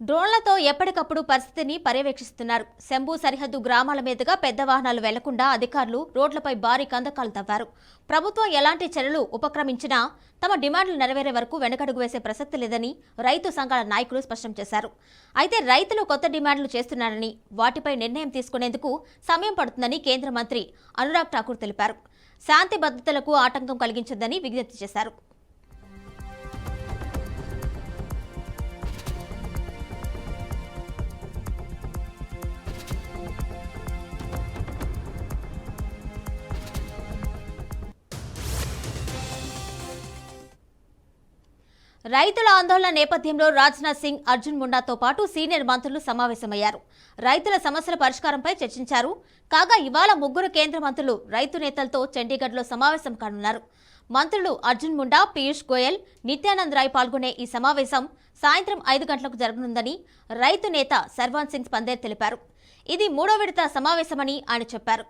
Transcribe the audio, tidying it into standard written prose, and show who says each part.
Speaker 1: డ్రోన్లతో ఎప్పటికప్పుడు పరిస్థితిని పర్యవేక్షిస్తున్నారు. శంభు సరిహద్దు గ్రామాల మీదుగా పెద్ద వాహనాలు వెళ్లకుండా అధికారులు రోడ్లపై భారీ కందకాలు తవ్వారు. ప్రభుత్వం ఎలాంటి చర్యలు ఉపక్రమించినా తమ డిమాండ్లు నెరవేరే వరకు వెనకడుగు వేసే ప్రసక్తి లేదని రైతు సంఘాల నాయకులు స్పష్టం చేశారు. అయితే రైతులు కొత్త డిమాండ్లు చేస్తున్నారని, వాటిపై నిర్ణయం తీసుకునేందుకు సమయం పడుతుందని కేంద్ర మంత్రి అనురాగ్ ఠాకూర్ తెలిపారు. శాంతి భద్రతలకు ఆటంకం కలిగించొద్దని విజ్ఞప్తి చేశారు. రైతుల ఆందోళన నేపథ్యంలో రాజ్నాథ్ సింగ్, అర్జున్ ముండాతో పాటు సీనియర్ మంత్రులు సమావేశమయ్యారు. రైతుల సమస్యల పరిష్కారంపై చర్చించారు. కాగా ఇవాళ ముగ్గురు కేంద్ర మంత్రులు రైతు నేతలతో చండీగఢ్లో సమావేశం కానున్నారు. మంత్రులు అర్జున్ ముండా, పీయూష్ గోయల్, నిత్యానంద్ రాయ్ పాల్గొనే ఈ సమావేశం సాయంత్రం 5 గంటలకు జరగనుందని రైతు నేత సర్వాన్ సింగ్ పందేర్ తెలిపారు. ఇది 3వ విడత సమావేశమని ఆయన చెప్పారు.